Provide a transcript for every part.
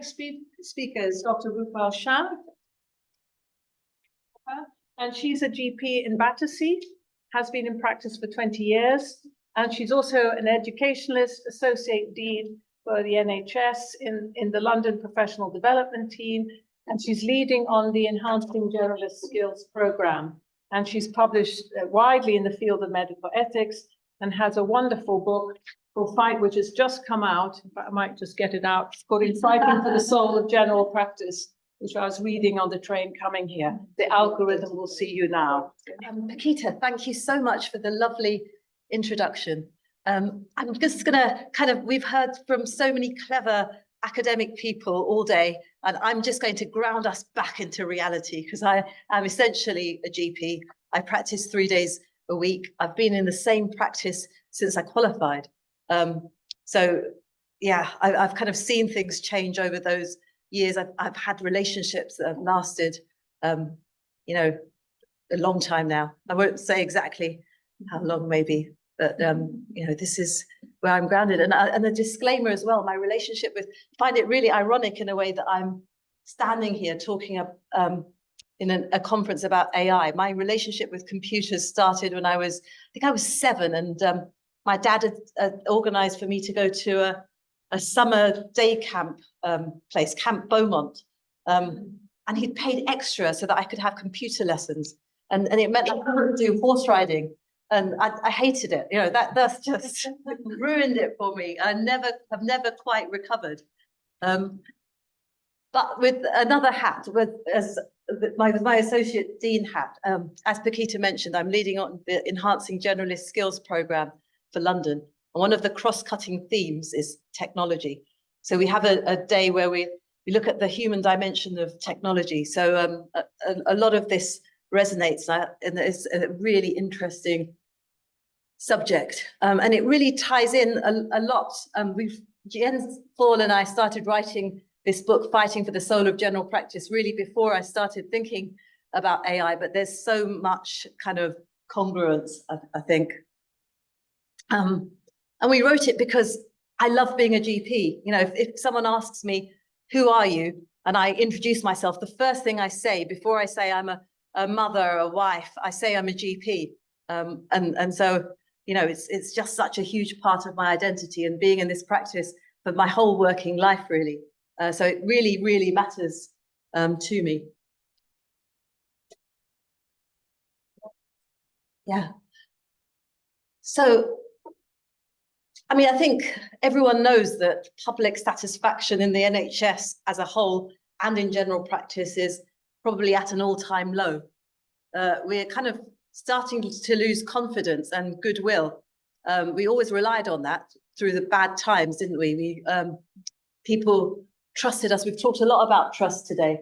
next speaker is Dr. Rupal Shah, and she's a GP in Battersea, has been in practice for 20 years, and she's also an educationalist, associate dean for the NHS in the London Professional Development Team, and she's leading on the Enhancing Generalist Skills program. And she's published widely in the field of medical ethics and has a wonderful book called Fight, which has just come out. I might just get it out. It's called Fighting for the Soul of General Practice, which I was reading on the train coming here. The algorithm will see you now. Paquita, thank you so much for the lovely introduction. I'm just going to we've heard from so many clever academic people all day, and I'm just going to ground us back into reality because I am essentially a GP. I practice 3 days a week. I've been in the same practice since I qualified. So yeah, I've kind of seen things change over those years. I've had relationships that have lasted, you know, a long time now. I won't say exactly how long maybe, but you know, this is where I'm grounded. And a disclaimer as well, my relationship with, find it really ironic in a way that I'm standing here talking in a conference about AI. My relationship with computers started when I think I was 7, and my dad had organized for me to go to a summer day camp place, Camp Beaumont. And he'd paid extra so that I could have computer lessons. And it meant I couldn't do horse riding. And I hated it. You know, that's just ruined it for me. I've never quite recovered. But with another hat, with my associate dean hat, as Paquita mentioned, I'm leading on the Enhancing Generalist Skills program for London. And one of the cross-cutting themes is technology. So we have a day where we look at the human dimension of technology. So a lot of this resonates, and it's a really interesting subject. And it really ties in a lot. Jens Paul and I started writing this book, Fighting for the Soul of General Practice, really before I started thinking about AI, but there's so much kind of congruence, I think. And we wrote it because I love being a GP. You know, if someone asks me, who are you? And I introduce myself, the first thing I say, before I say I'm a mother, a wife, I say I'm a GP. And so, you know, it's just such a huge part of my identity and being in this practice for my whole working life, really. So it really, really matters to me. Yeah. So, I mean, I think everyone knows that public satisfaction in the NHS as a whole and in general practice is probably at an all-time low. We're kind of starting to lose confidence and goodwill. We always relied on that through the bad times, didn't we? People trusted us. We've talked a lot about trust today.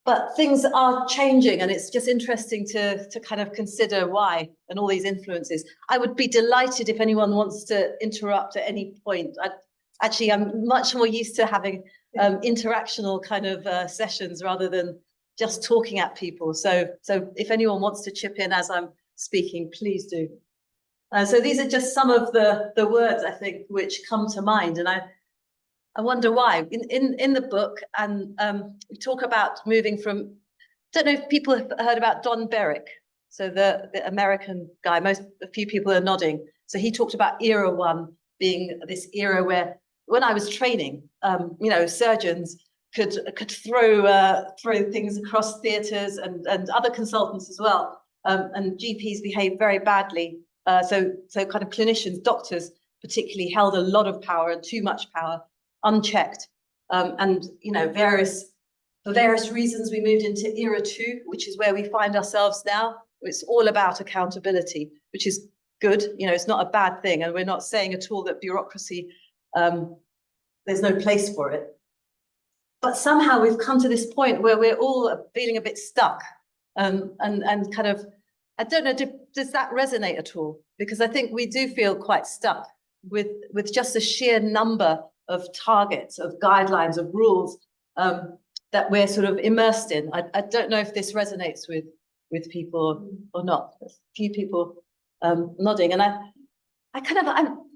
But things are changing, and it's just interesting to kind of consider why and all these influences. I would be delighted if anyone wants to interrupt at any point. Actually, I'm much more used to having interactional kind of sessions rather than just talking at people. So if anyone wants to chip in as I'm speaking, please do. So these are just some of the words, I think, which come to mind. And I wonder why. In the book, and we talk about moving from, I don't know if people have heard about Don Berwick, so the American guy, a few people are nodding. So he talked about era 1 being this era where, when I was training, you know, surgeons could throw things across theatres and other consultants as well, and GPs behaved very badly. So kind of clinicians, doctors particularly, held a lot of power and too much power, unchecked, and you know, for various reasons we moved into era 2, which is where we find ourselves now. It's all about accountability, which is good. You know, it's not a bad thing, and we're not saying at all that bureaucracy, there's no place for it. But somehow we've come to this point where we're all feeling a bit stuck, and kind of, I don't know, does that resonate at all? Because I think we do feel quite stuck with just a sheer number of targets, of guidelines, of rules that we're sort of immersed in. I don't know if this resonates with people or not. A few people nodding, and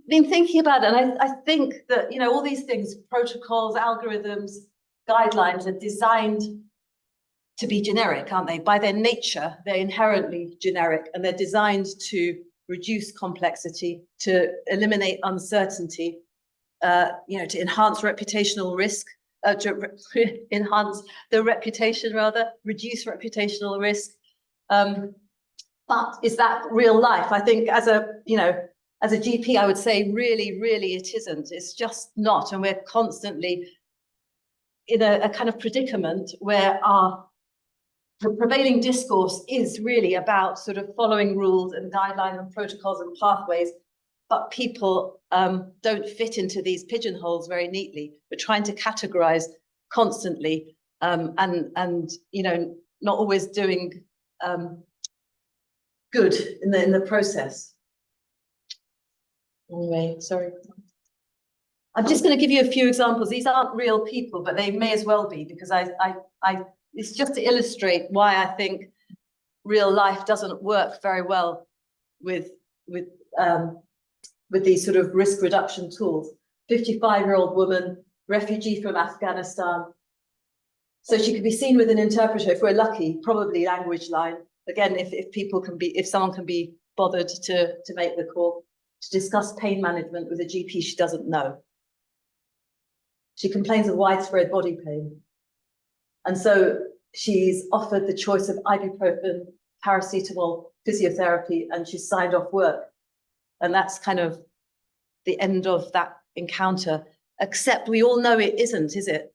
been thinking about it, and I think that, you know, all these things, protocols, algorithms, guidelines are designed to be generic, aren't they? By their nature, they're inherently generic, and they're designed to reduce complexity, to eliminate uncertainty, you know, to enhance reputational risk, to enhance the reputation, rather, reduce reputational risk. But is that real life? I think as a, you know, as a GP, I would say really, really it isn't. It's just not. And we're constantly in a kind of predicament where the prevailing discourse is really about sort of following rules and guidelines and protocols and pathways, but people don't fit into these pigeonholes very neatly. We're trying to categorize constantly, and you know, not always doing good in the process. Anyway, sorry. I'm just going to give you a few examples. These aren't real people, but they may as well be, because it's just to illustrate why I think real life doesn't work very well with these sort of risk reduction tools. 55-year-old woman, refugee from Afghanistan. So she could be seen with an interpreter, if we're lucky, probably language line. Again, if someone can be bothered to make the call, to discuss pain management with a GP she doesn't know. She complains of widespread body pain. And so she's offered the choice of ibuprofen, paracetamol, physiotherapy, and she's signed off work. And that's kind of the end of that encounter. Except we all know it isn't, is it?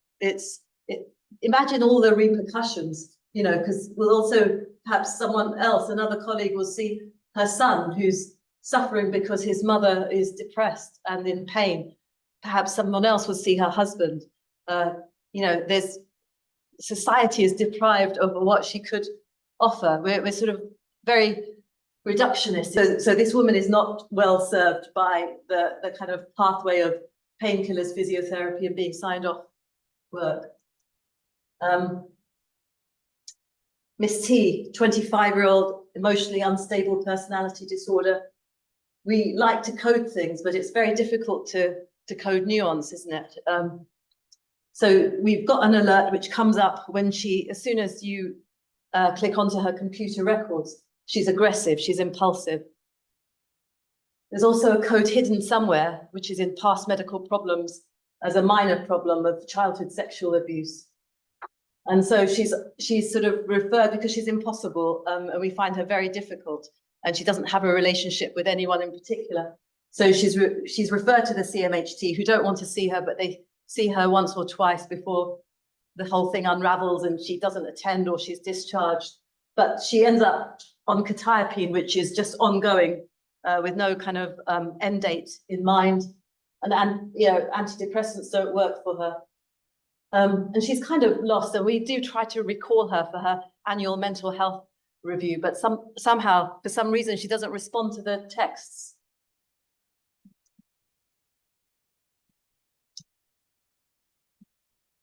Imagine all the repercussions, you know, because we'll also, perhaps someone else, another colleague will see her son who's suffering because his mother is depressed and in pain. Perhaps someone else will see her husband. You know, society is deprived of what she could offer. We're sort of very reductionist. So this woman is not well served by the kind of pathway of painkillers, physiotherapy, and being signed off work. Miss T, 25-year-old, emotionally unstable personality disorder. We like to code things, but it's very difficult to code nuance, isn't it? So we've got an alert which comes up when as soon as you click onto her computer records, she's aggressive, she's impulsive. There's also a code hidden somewhere, which is in past medical problems as a minor problem of childhood sexual abuse. And so she's sort of referred because she's impossible, and we find her very difficult, and she doesn't have a relationship with anyone in particular. So she's referred to the CMHT, who don't want to see her, but they see her once or twice before the whole thing unravels and she doesn't attend or she's discharged. But she ends up on quetiapine, which is just ongoing with no kind of end date in mind. And you know, antidepressants don't work for her. And she's kind of lost, and we do try to recall her for her annual mental health review, but somehow, for some reason, she doesn't respond to the texts.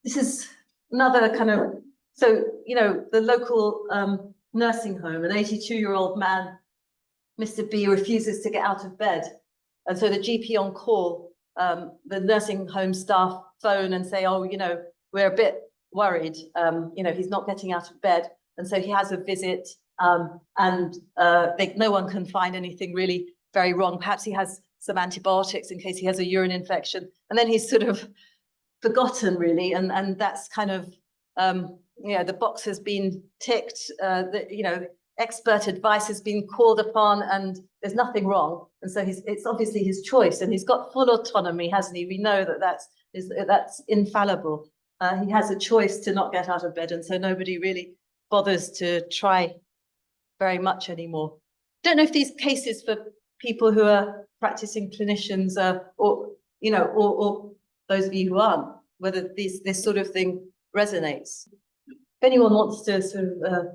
This is another kind of, so, you know, the local nursing home, an 82-year-old man, Mr. B, refuses to get out of bed. And so the GP on call, the nursing home staff phone and say, oh, you know, we're a bit worried, you know, he's not getting out of bed. And so he has a visit, and no one can find anything really very wrong. Perhaps he has some antibiotics in case he has a urine infection. And then he's sort of forgotten, really. And that's kind of, you know, the box has been ticked, you know, expert advice has been called upon, and there's nothing wrong. And so it's obviously his choice, and he's got full autonomy, hasn't he? We know that that's infallible. He has a choice to not get out of bed, and so nobody really bothers to try very much anymore. Don't know if these cases for people who are practicing clinicians, or you know, or those of you who aren't, whether this sort of thing resonates. If anyone wants to sort of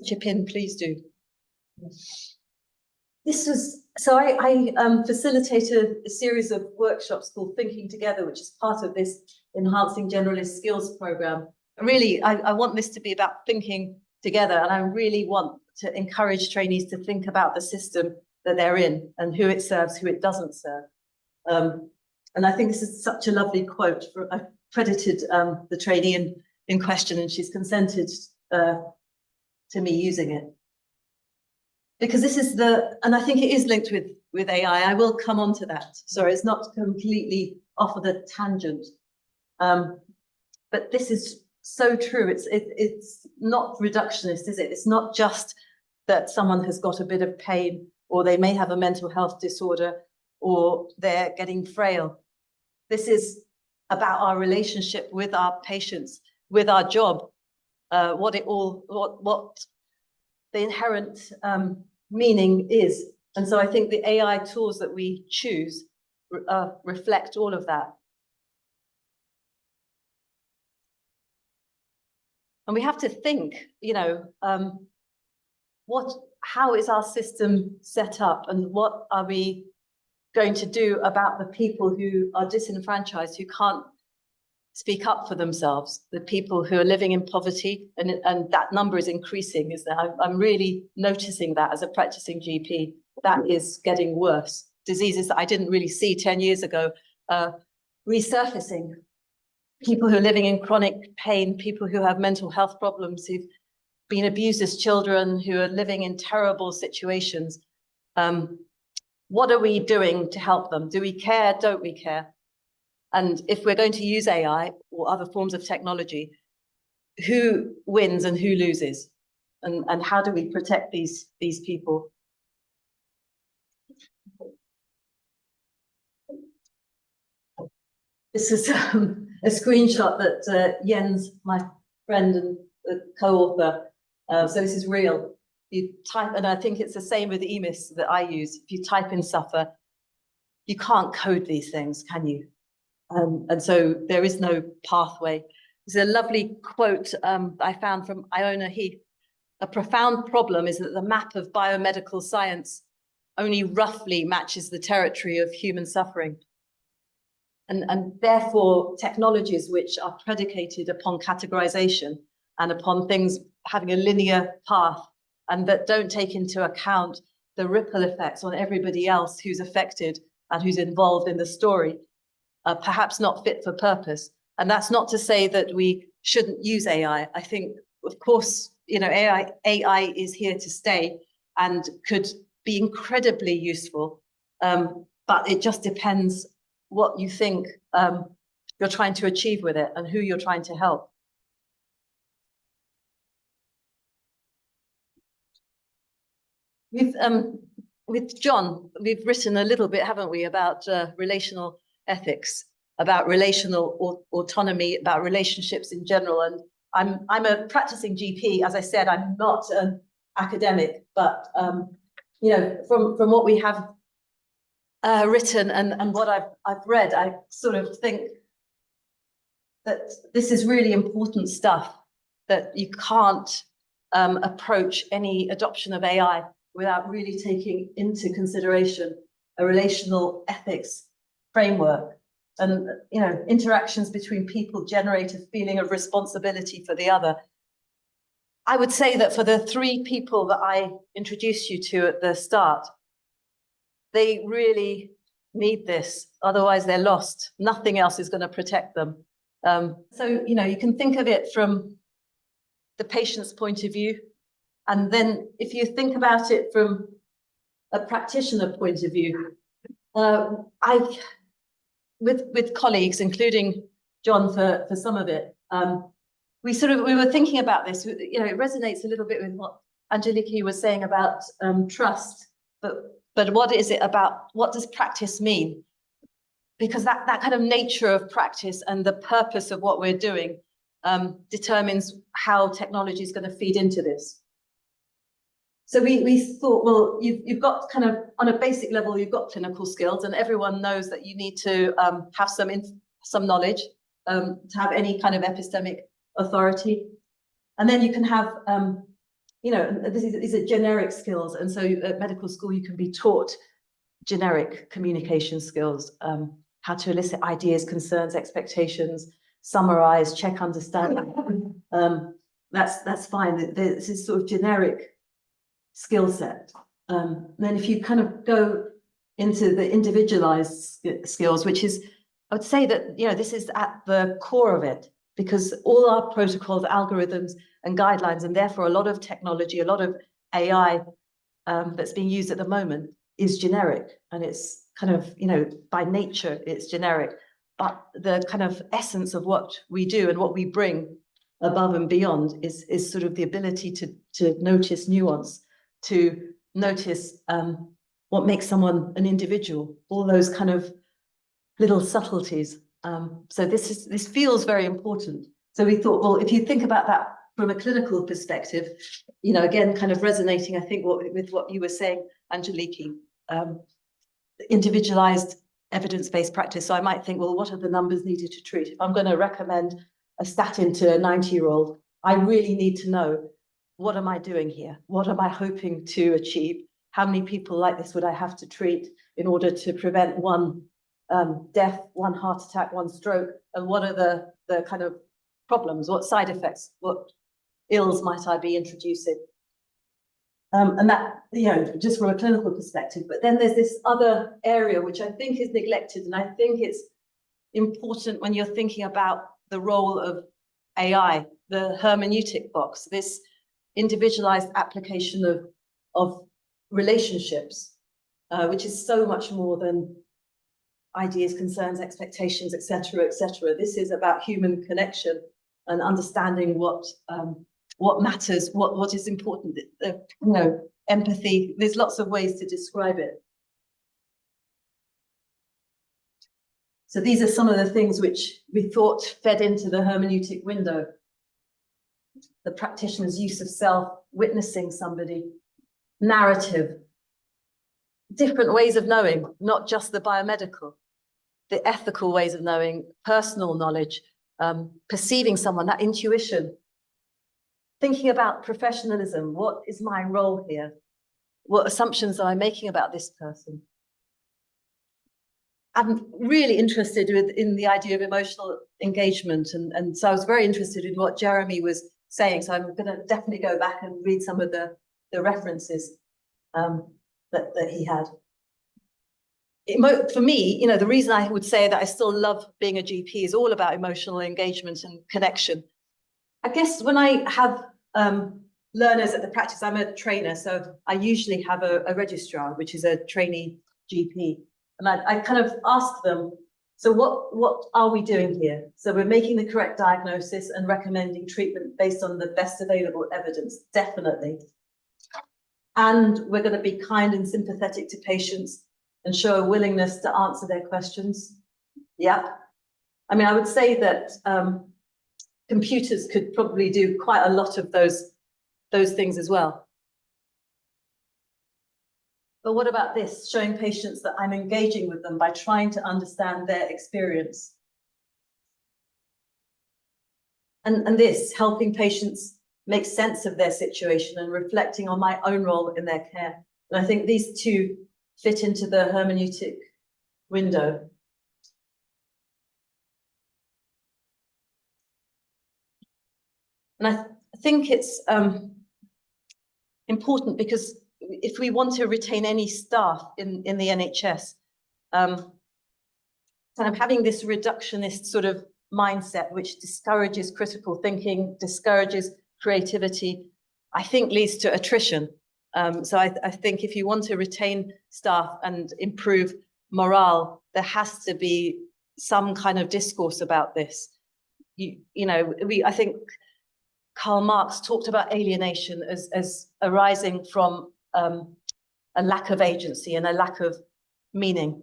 chip in, please do. This was, so I facilitated a series of workshops called Thinking Together, which is part of this Enhancing Generalist Skills program. And really, I want this to be about thinking together, and I really want to encourage trainees to think about the system that they're in and who it serves, who it doesn't serve. And I think this is such a lovely quote. I credited the trainee in question, and she's consented to me using it. Because this is and I think it is linked with AI. I will come on to that. Sorry, it's not completely off of the tangent. But this is so true. It's not reductionist, is it? It's not just that someone has got a bit of pain, or they may have a mental health disorder, or they're getting frail. This is about our relationship with our patients, with our job, what the inherent meaning is. And so I think the AI tools that we choose reflect all of that. And we have to think, how is our system set up, and what are we going to do about the people who are disenfranchised, who can't speak up for themselves, the people who are living in poverty, and that number is increasing. I'm really noticing that as a practicing GP, that is getting worse. Diseases that I didn't really see 10 years ago resurfacing. People who are living in chronic pain, people who have mental health problems, who've been abused as children, who are living in terrible situations. What are we doing to help them? Do we care? Don't we care? And if we're going to use AI or other forms of technology, who wins and who loses? And how do we protect these people? This is a screenshot that Jens, my friend and co-author, so this is real. You type, and I think it's the same with the EMIS that I use. If you type in suffer, you can't code these things, can you? And so there is no pathway. There's a lovely quote I found from Iona Heath. A profound problem is that the map of biomedical science only roughly matches the territory of human suffering. And therefore, technologies which are predicated upon categorization and upon things having a linear path, and that don't take into account the ripple effects on everybody else who's affected and who's involved in the story, are perhaps not fit for purpose. And that's not to say that we shouldn't use AI. I think, of course, AI is here to stay and could be incredibly useful, but it just depends what you think you're trying to achieve with it and who you're trying to help. With John, we've written a little bit, haven't we, about relational ethics, about relational autonomy, about relationships in general. And I'm a practicing GP. As I said, I'm not an academic, but from what we have written and what I've read, I sort of think that this is really important stuff, that you can't approach any adoption of AI without really taking into consideration a relational ethics framework. And interactions between people generate a feeling of responsibility for the other. I would say that for the 3 people that I introduced you to at the start, they really need this, otherwise they're lost. Nothing else is going to protect them. So you can think of it from the patient's point of view, and then if you think about it from a practitioner point of view, with colleagues, including John for some of it, we were thinking about this. It resonates a little bit with what Angeliki was saying about trust, but what is it about? What does practice mean? Because that kind of nature of practice and the purpose of what we're doing determines how technology is going to feed into this. So we thought, well, you've got kind of, on a basic level, you've got clinical skills, and everyone knows that you need to have some knowledge to have any kind of epistemic authority. And then you can have, these are generic skills. And so at medical school, you can be taught generic communication skills, how to elicit ideas, concerns, expectations, summarize, check understanding. That's fine. This is sort of generic skill set. Then if you kind of go into the individualized skills, which is, I would say that, this is at the core of it, because all our protocols, algorithms, and guidelines, and therefore a lot of technology, a lot of AI that's being used at the moment is generic, and it's kind of, by nature, it's generic. But the kind of essence of what we do and what we bring above and beyond is sort of the ability to notice nuance, to notice what makes someone an individual, all those kind of little subtleties. So this feels very important. So we thought, well, if you think about that from a clinical perspective, again, kind of resonating, I think, with what you were saying, Angeliki, individualized evidence-based practice. So I might think, well, what are the numbers needed to treat? If I'm going to recommend a statin to a 90-year-old, I really need to know, what am I doing here? What am I hoping to achieve? How many people like this would I have to treat in order to prevent one death, one heart attack, one stroke? And what are the kind of problems? What side effects? What ills might I be introducing? And that, just from a clinical perspective. But then there's this other area which I think is neglected, and I think it's important when you're thinking about the role of AI, the hermeneutic box, this individualized application of relationships, which is so much more than ideas, concerns, expectations, etc., etc. This is about human connection and understanding what matters, what is important, empathy. There's lots of ways to describe it. So these are some of the things which we thought fed into the hermeneutic window. The practitioner's use of self, witnessing somebody, narrative, different ways of knowing, not just the biomedical, the ethical ways of knowing, personal knowledge, perceiving someone, that intuition, thinking about professionalism. What is my role here? What assumptions am I making about this person? I'm really interested in the idea of emotional engagement. And so I was very interested in what Jeremy was saying. So I'm going to definitely go back and read some of the references that he had. For me, the reason I would say that I still love being a GP is all about emotional engagement and connection. I guess when I have learners at the practice, I'm a trainer, so I usually have a registrar, which is a trainee GP. And I kind of ask them, so what are we doing here? So we're making the correct diagnosis and recommending treatment based on the best available evidence, definitely. And we're going to be kind and sympathetic to patients and show a willingness to answer their questions. Yeah. I mean, I would say that computers could probably do quite a lot of those things as well. But what about this? Showing patients that I'm engaging with them by trying to understand their experience. And this, helping patients make sense of their situation and reflecting on my own role in their care. And I think these two fit into the hermeneutic window. And I think it's important because if we want to retain any staff in the NHS, kind of having this reductionist sort of mindset, which discourages critical thinking, discourages creativity, I think leads to attrition. So I think if you want to retain staff and improve morale, there has to be some kind of discourse about this. I think Karl Marx talked about alienation as arising from a lack of agency and a lack of meaning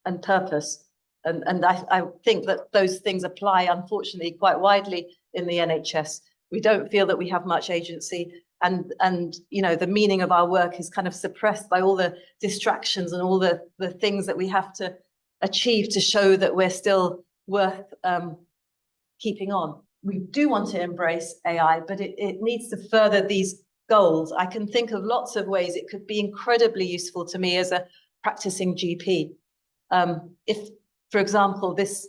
and purpose. And I think that those things apply, unfortunately, quite widely in the NHS. We don't feel that we have much agency, and the meaning of our work is kind of suppressed by all the distractions and all the things that we have to achieve to show that we're still worth keeping on. We do want to embrace AI, but it needs to further these goals. I can think of lots of ways it could be incredibly useful to me as a practicing GP. If, for example, this,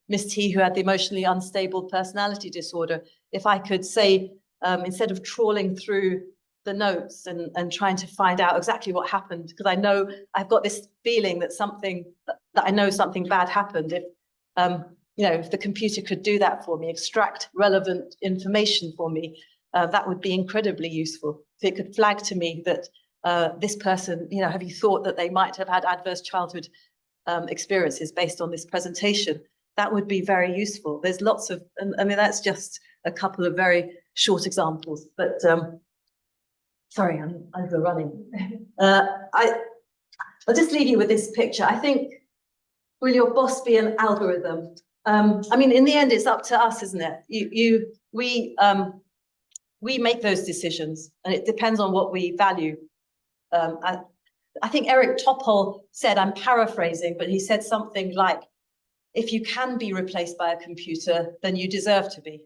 Miss T, who had the emotionally unstable personality disorder, if I could say, instead of trawling through the notes and trying to find out exactly what happened, because I know I've got this feeling that that I know something bad happened. If if the computer could do that for me, extract relevant information for me, that would be incredibly useful. If it could flag to me that this person, have you thought that they might have had adverse childhood experiences based on this presentation? That would be very useful. There's lots of, I mean, that's just a couple of very short examples, but sorry, I'm overrunning. I'll just leave you with this picture. I think, will your boss be an algorithm? I mean, in the end, it's up to us, isn't it? We make those decisions, and it depends on what we value. I think Eric Topol said, I'm paraphrasing, but he said something like, if you can be replaced by a computer, then you deserve to be.